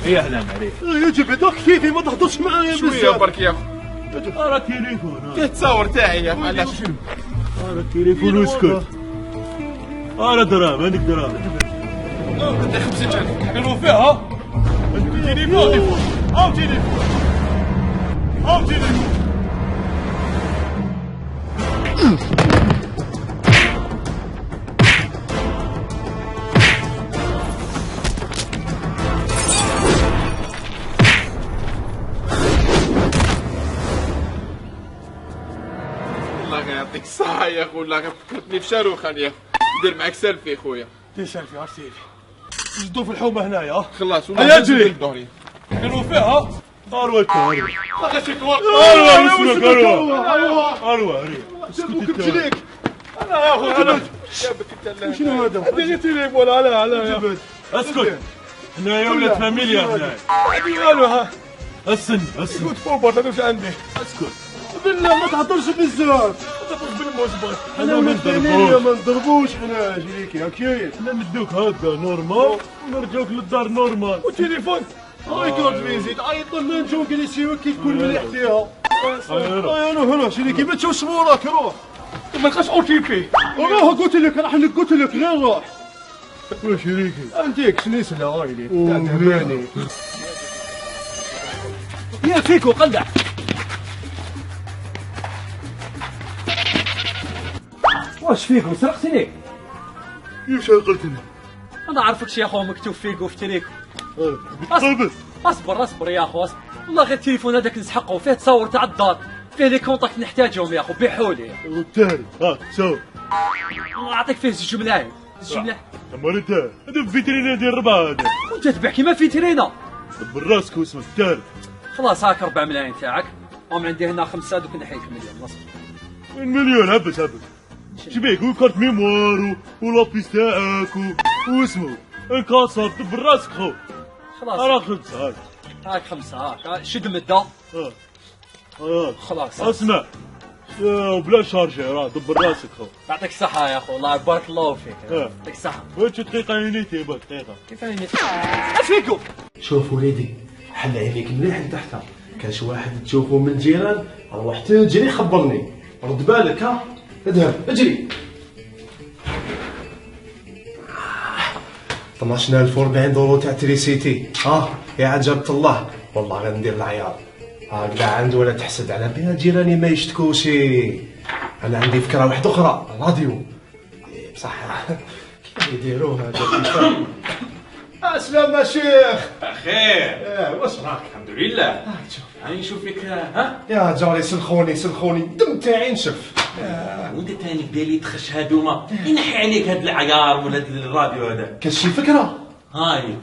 يا اهلا عليك. يجب هذاك كيفي ما تهضرش معايا بزاف. شويه برك يا اخو. راه تليفون. فيه التصاور تاعي يا اخو. علاش؟ راه تليفون واسكت. راه دراهم عندك دراهم. انت 50,000 حلو فيها. تليفون. هاو تليفون. هاو تليفون. الله يعطيك الصحة يا اخو. والله فكرتني في شاروخان يا اخو. ندير معاك سيلفي خويا. دير سيلفي عرفتي سيلفي. جدو في الحومة هنايا. خلاص هيا اجري. حلو فيها. اروى اروى. خليك اروى كنت ليك. انا يا اخو انا جابك انت. شنو هذا؟ اديني تليفون. على اسكت. حنايا ولاد فاميليا هنايا. قالوا ها. اسن كنت فوبر انا واش عندي. اسكت. بالله ما تهضرش بزاف. تفوز بالموسبر. حنا ما نضربوش حنا جريكي هكايا. حنا ندوك هكا نورمال ونرجعوك للدار نورمال. وتليفون ريكورد فيزيت عيط لنا نجيو جالسين كي تكون مليح فيها. انا هنا شريكي ما تشوفش وراك روح. ما لقاش او تي بي. روح قلت لك راح قلت لك غير روح. يا شريكي عندك سلسله غايلي تعباني. يا فيكو قلع. واش فيكو سرقتني؟ كيفاش عقلتني؟ انا عارفكش يا خو مكتوب فيكو في تريك. طيب اصبر يا اخو اصبر. والله غير التليفون هذاك نسحقه فيه تصور تاع الدار، فيه لي كونتاكت نحتاجهم يا اخو بيحولي. والتالي سوا الله يعطيك فيه زوج ملايين. زوج ملايين. اما انت هذا في فيترينا ديال 4 هذا. وانت تبيع كيما فيترينا. دبر راسك واسمك التالي. خلاص هاك 4 ملايين تاعك. هم عندي هنا 5 دوك نحيك مليون نص. وين مليون؟ هبس شبيك وكارت ميموار ولابيس تاعك واسمه انكسر. دبر راسك خو. خلاص راك 5 هاك 5 هاك شد المده. خلاص اسمع وبلا شارجر دبر راسك خو. يعطيك الصحة يا اخو. الله بارك الله فيك. يعطيك الصحة. واش دقيقة يونيتي دقيقة. كيف يونيتي؟ فيكو. شوف وليدي حل عينيك مليح لتحت. كان شي واحد تشوفه من الجيران روح تجري خبرني. رد بالك ها. اذهب اجري. 12,040 دورو تاع تريسيتي. يا عجبت الله والله غندير العيار. هكذا عند ولا تحسد على بها جيراني ما يشتكوشي. انا عندي فكره واحده اخرى. الراديو بصح كيف يديروها هذا. السلام شيخ. بخير. واش راك؟ الحمد لله. هاني نشوف لك ها. يا جاري سلخوني الدم تاعي نشف. وانت تاني ديري تخش هادوما ينحي عليك هاد العيار ولا هاد الراديو هذا. كاش شي فكره؟ هاي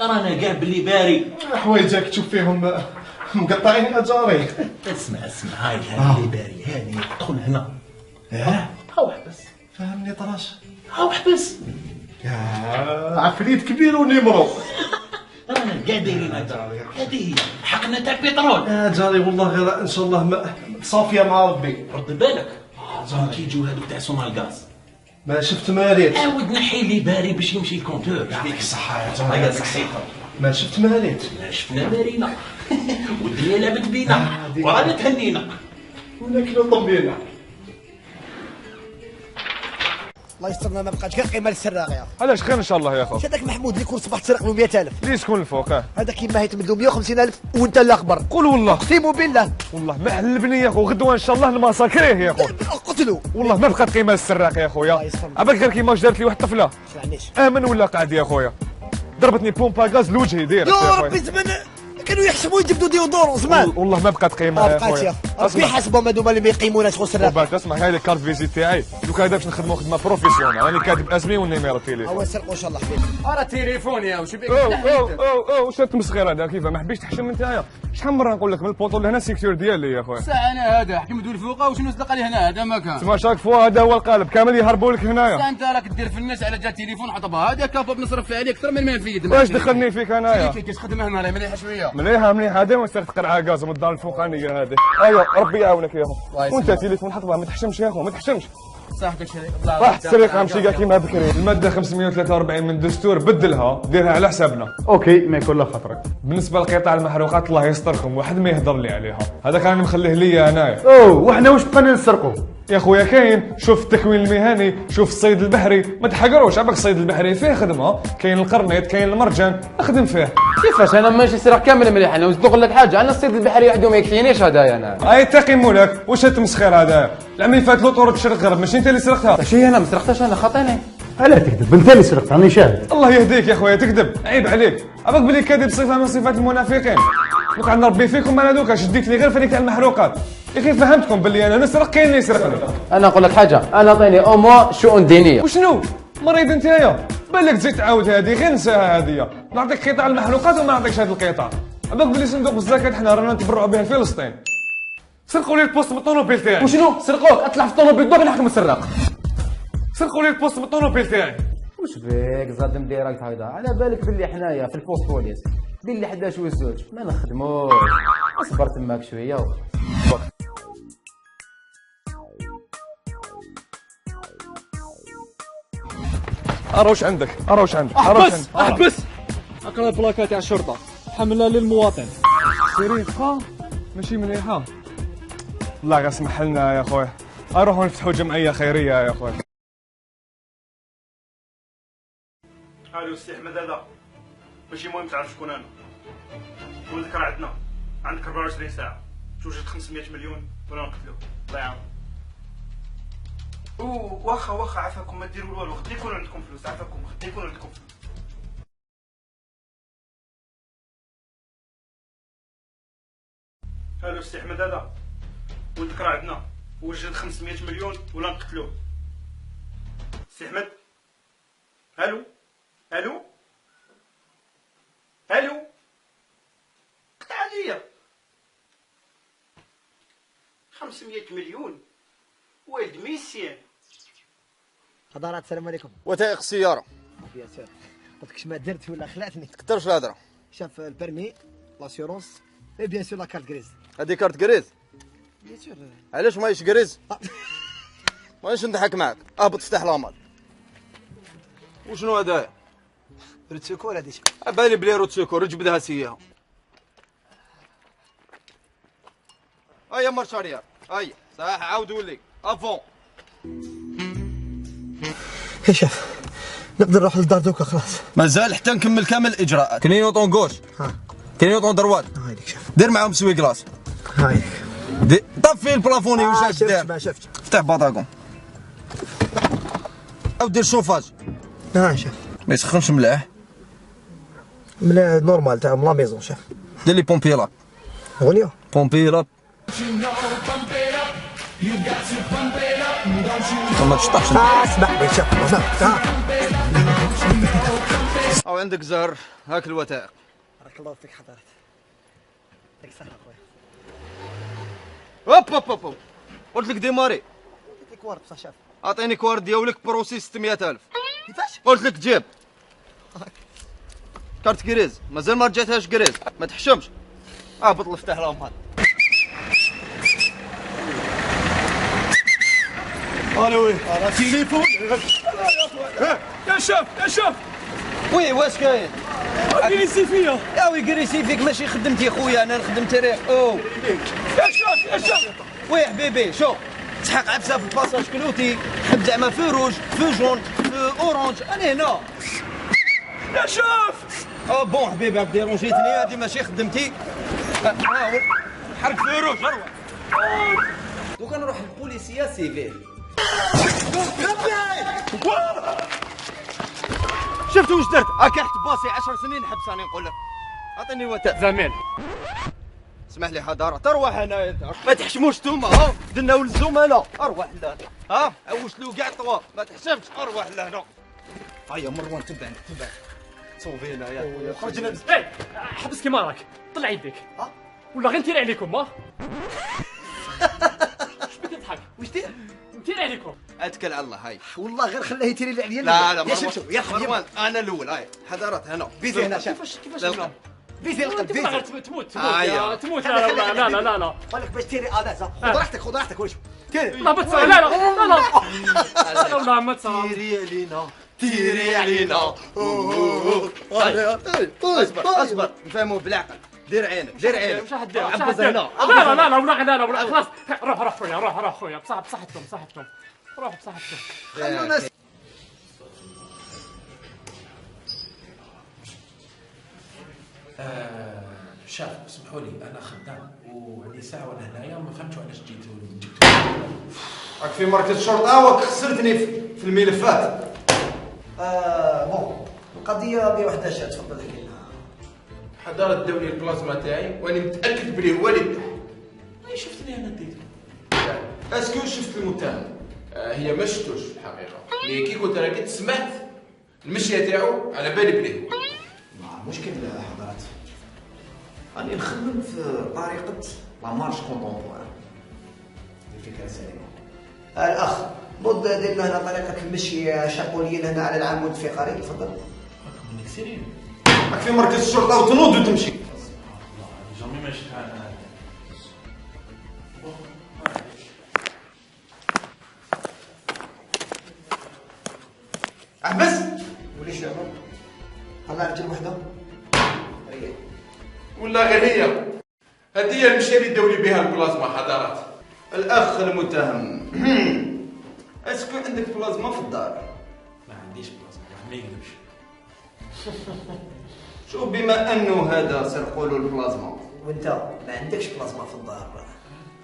رانا كاع باللي باري. حوايجك تشوف فيهم مقطعين يا جاري. اسمع هاي اللي باري هاني ادخل هنا. هاو حبس. فهمني طراش. هاو حبس. يا عفريت كبير ونمرو. رانا كاع دايرين هذه هي حقنا تاع بترول. يا جاري والله غير ان شاء الله صافيه مع ربي. رد بالك زعما كيجيو هذوك تاع سونال غاز ما شفت ما ريت. عاود نحي لي باري باش يمشي الكونتور. يعطيك الصحه يا هيا جاري. صحيحه. ما شفت ما ريت. ما شفنا بارينا والدنيا لعبت بينا ورانا تهنينا وناكلو طبينا. الله يسترنا ما بقاش غير قيمه للسراق يا علاش خير ان شاء الله يا اخو. هذاك محمود اللي كل صباح تسرق له 100,000. ليه شكون الفوق؟ هذا كيما هيتمد له 150,000 وانت اللي اخبر. قول والله. اقسم بالله والله ما حلبني يا اخو. غدوه ان شاء الله المساكريه يا اخو. قتلوا. والله ما بقات قيمه للسراق يا خويا. عباك غير كيما دارت لي واحد الطفله. امن ولا قاعد يا خويا. ضربتني بومبا غاز لوجهي ديريكت يا خويا. يا ربي زمان كانوا يحسبوا يجبدوا ديودورون زمان. والله ما بقات قيمه يا خويا. ربي حاسبهم هذوما اللي ما يقيموناش خو السراق. وبعد اسمع هذه كارت فيزيت تاعي دوك هذا باش نخدموا خدمه بروفيسيونال. راني كاتب اسمي والنيميرو تيليفون. هو سرقوا ان شاء الله حبيبي. راه تليفون يا وش بيك. واش التمسخير هذا كيفاه ما حبيتش تحشم نتايا. شحال مره نقول لك من البوطو لهنا السيكتور ديالي يا خويا. ساعة انا هذا حكمت الفوقه وشنو صدق عليه هنا هذا ما كان. تسمع شاك فوا هذا هو القالب كامل يهربوا لك هنايا. انت راك دير في الناس على جال تليفون حطبها هذا كافو بنصرف فيه عليه اكثر من ما نفيد. واش دخلني فيك انايا؟ كيفاش خدمه هنا مليحه شويه. مليحه هذا واش تقرع غاز من الدار الفوقانيه هذه. ايوا ربي يعاونك يا اخو. وانت تليفون حطبها ما تحشمش يا اخو ما تحشمش. صاحبك شريك راح السرقه امشي كاع كيما بكري. الماده 543 من الدستور بدلها ديرها على حسابنا. اوكي ما يكون له خطرك. بالنسبه لقطاع المحروقات الله يستركم واحد ما يهضر لي عليها، هذاك راني مخليه ليا انايا. اوه وحنا واش بقينا نسرقوا؟ يا خويا كاين، شوف التكوين المهني، شوف الصيد البحري، ما تحقروش عباك الصيد البحري فيه خدمه، كاين القرنيط، كاين المرجان، اخدم فيه. كيفاش انا ماشي سرق كامل مليح انا نقول لك حاجه انا الصيد البحري وحده ما يكفينيش هدايا انا. اي تقي مولاك واش التمسخير هذايا؟ العام اللي فات لوطور تشرق غرب ماشي انت اللي سرقتها. شي انا ما سرقتش انا خاطيني. لا تكذب انت اللي سرقت راني شاهد. الله يهديك يا خويا تكذب، عيب عليك، عباك بلي كذب صفه من صفات المنافقين. دوك نربي فيكم انا دوكا شديتني غير فانيك تاع المحروقات. يا اخي فهمتكم باللي انا نسرق كاين اللي يسرقني. انا نقول لك حاجه انا عطيني او موا شؤون دينيه. وشنو؟ مريض انتيا؟ بالك تزيد تعاود هذه غير نساها هذه، نعطيك قطاع المحروقات وما نعطيكش هذا القطاع. عباك بلي صندوق الزكاه حنا رانا نتبرعوا به لفلسطين. سرقوا لي البوست من الطوموبيل تاعي. وشنو؟ سرقوك اطلع في الطوموبيل دوك نحكم السراق. سرقوا لي البوست من الطوموبيل تاعي. واش بيك زاد ديريكت هكذا؟ على بالك باللي حنايا في البوست بوليس باللي 11 وزوج ما نخدموش. اصبر تماك شويه اروش عندك اروش عندك احبس اقرا البلاكات تاع الشرطه حملها للمواطن. سرقه ماشي مليحه. الله غير سمح لنا يا خويا، اروحوا نفتحوا جمعيه خيريه يا خويا. الو السي احمد هذا ماشي مهم تعرف شكون انا. ولدك راه عندنا، عندك 24 ساعه توجد 500 مليون ولا نقتلوه. الله يعاون. واخا عافاكم ما ديروا والو، غدا يكون عندكم فلوس. عافاكم غدا يكون عندكم فلوس. الو السي احمد هذا ولدك راه عندنا وجد 500 مليون ولا نقتلوه. السي احمد الو الو الو قطع عليا 500 مليون ولد ميسيان. حضرات السلام عليكم. وثائق السيارة يا ساتر قلت لك ما درت ولا خلعتني. تكثرش الهضرة. شاف البرمي لاسيورونس اي بيان سور لا كارت غريز. هذه كارت كريز. بيان سور. علاش ماهيش كريز؟ مانيش نضحك معاك. اهبط افتح لامال. وشنو هذايا؟ روت سيكور هذه. بالي بلي روت سيكور جبدها سياها. هيا مارش اريير هيا صح عاودوا لي افون. يا شاف نقدر نروح للدار دوكا خلاص. مازال حتى نكمل كامل الاجراءات. كلينيوطون غوش كلينيوطون دروات. هايليك شاف. دير معاهم سوي كلاص. هايليك. طفي البلافوني واش داير؟ ما شفت. افتح باطاكم او دير شوفاج. شاف. ما يسخنش ملاح. من نورمال تاع لا ميزون شاف. دير لي بومبيلاب. غنية. بومبيلاب. ما تشطحش. اسمح لي شاف. او عندك زهر هاك الوثائق. بارك الله فيك حضرت. يعطيك الصحة خويا. هوب قلت لك ديماري. عطيك كوارت بصح شاف. اعطيني كوارت ديالك بروسي 600,000. كيفاش؟ قلت لك جيب. كارت كريز مازال ما رجعتهاش كريز ما تحشمش. اهبط افتح لهم هذا. الو راه تليفون. يا شاف وي واش كاين؟ جريسي فيا. يا وي كريسي فيك ماشي خدمتي خويا انا نخدم تاريخ. يا شاف وي حبيبي شوف تحق عفسه في الباساج كلوتي تحب زعما في روج في جون في اورانج انا هنا. يا شاف بون حبيبي راك ديرونجيتني هذه ماشي خدمتي. حاول حرك في روج اروح. دوكا نروح للبوليسيه سيفيل. شفت واش درت؟ هاكا حت باسي 10 سنين حبس راني نقول لك. اعطيني وثائق زميل اسمح لي حضاره تروح هنايا انت ما تحشموش نتوما. ها درنا ولد الزملاء اروح لهنا. ها عوش له كاع الطواب ما تحشمش اروح لهنا. هيا مروان تبعني صوبينا يا خويا خرجنا. حبس كيما راك طلع يديك ولا غير نتير عليكم. اش بك تضحك؟ واش دير؟ نتير عليكم. اتكل على الله هاي. والله غير خليه يتيري لي عليا. لا يا شوف يا حبيبي مروان انا الاول هاي حضرات هنا بيزي هنا شاف. كيفاش بيزي القلب تموت بيزي. تموت يا. تموت. لا بالك باش تيري الاز. خذ راحتك وش كاين لا بتصرى لا لا لا لا لا ما تصرى تيري علينا تيري علينا اصبر نفهموه بالعقل دير عينك دير عينك مش حدير عبز هنا لا لا لا لا لا لا خلاص روح خويا روح خويا بصحتكم روح بصحتكم خلونا شاف اسمحوا لي انا خدام وعندي ساعه وانا هنايا وما فهمتش علاش جبتوا راك في مركز الشرطه وخسرتني في الملفات. بون القضيه ب11 تفضل احكي لنا. حضر الدولي البلازما تاعي وانا متاكد بلي هو اللي ذبح. اي شفتني انا ديت اسكو شفت المتهم؟ هي ما شفتوش الحقيقه، مي كي كنت راكد سمعت المشيه تاعو على بالي بلي هو. مشكل حضرات، راني نخمم في طريقه لا مارش كونتومبوار. الفكره سليمه. الاخ نوض دير لنا هنا طريقه المشي شاقوليه هنا على العمود الفقري، تفضل. راكم مكسرين راك في مركز الشرطه وتنوض وتمشي. جامي ما شفتها انا. احبس وليش يا عمر؟ طلع رجل وحده. ولا غير هي هذه هي المشيه اللي داولي بها البلازما حضرات. الاخ المتهم اسكو عندك بلازما في الدار؟ ما عنديش بلازما ما يكذبش. شوف بما انه هذا سرقوا له البلازما وانت ما عندكش بلازما في الدار،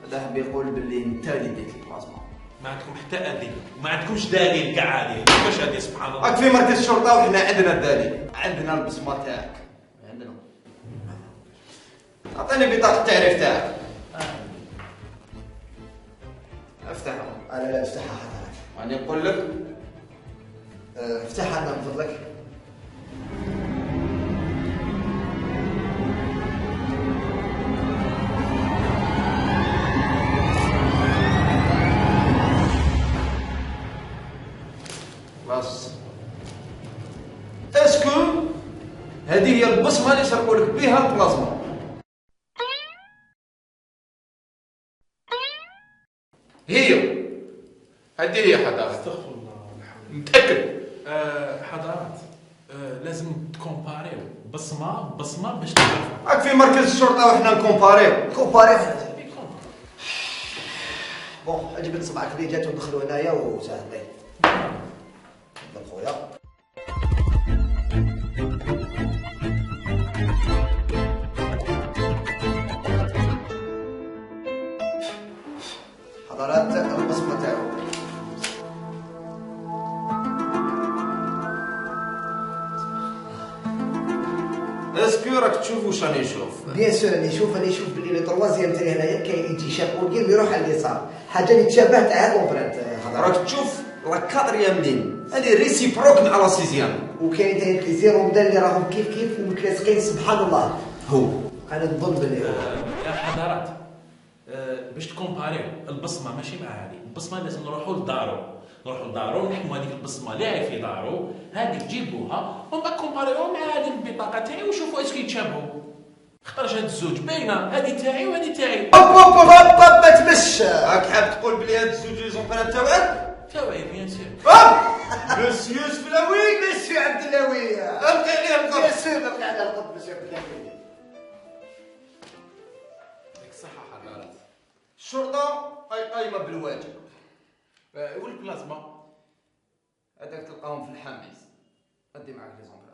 هذا بيقول باللي انت اللي ديت البلازما. ما عندكم حتى ادله وما عندكمش دليل كاع عليه. كيفاش هذه سبحان الله؟ راك في مركز الشرطه وحنا عندنا الدليل، عندنا البصمه تاعك. عندنا. اعطيني بطاقه التعريف تاعك. افتحها. لا افتحها حضرتك. راني نقول لك افتحها لنا من فضلك. خلاص. اسكو هذه هي البصمه اللي سرقوا لك بها البلازما؟ هي هذه هي حضرات. استغفر الله ولا حول. متاكد. حضرات لازم تكومباريو بصمه باش تعرفوا. راك في مركز الشرطه وحنا نكومباريو. بون جبت صبعك اللي جات ودخلوا هنايا وسهل ليه. تفضل خويا. حضرات البصمه تاعو. اسكو راك تشوف واش راني نشوف؟ بيان سور راني نشوف باللي لي تروازيام تاعي هنايا كاين يجي شاقولي ويروح على اليسار، حاجه اللي تشابه تاع كومبرانت. راك تشوف لا كاتريام لين هذه ريسيبروك مع لا سيزيام، وكاين ثاني لي زيرومدال اللي راهم كيف ومتلاصقين سبحان الله. هو انا نظن باللي يا حضرات باش تكومباريو البصمه ماشي مع هذه البصمه، لازم نروحوا لدارو نحكموا هذيك البصمه اللي هي في دارو، هذيك جيبوها ومن بعد كومباريوها مع هذه البطاقه تاعي وشوفوا اسكو يتشابهوا. خاطرش هاد الزوج باينه، هذه تاعي وهذه تاعي. ما تمش. راك حاب تقول بلي هاد الزوج لي زومبران تاعك؟ تاوعي بيان سور. مسيو سفلاوي. مسيو عبد اللهوي. ابقي عليه القط. بيان سور نبقي على القط مسيو عبد اللهوي. ياك صحه حضرات. الشرطه قايمه بالواجب. والبلازما هذاك تلقاهم في الحميز. ادي معاك لي زومبران.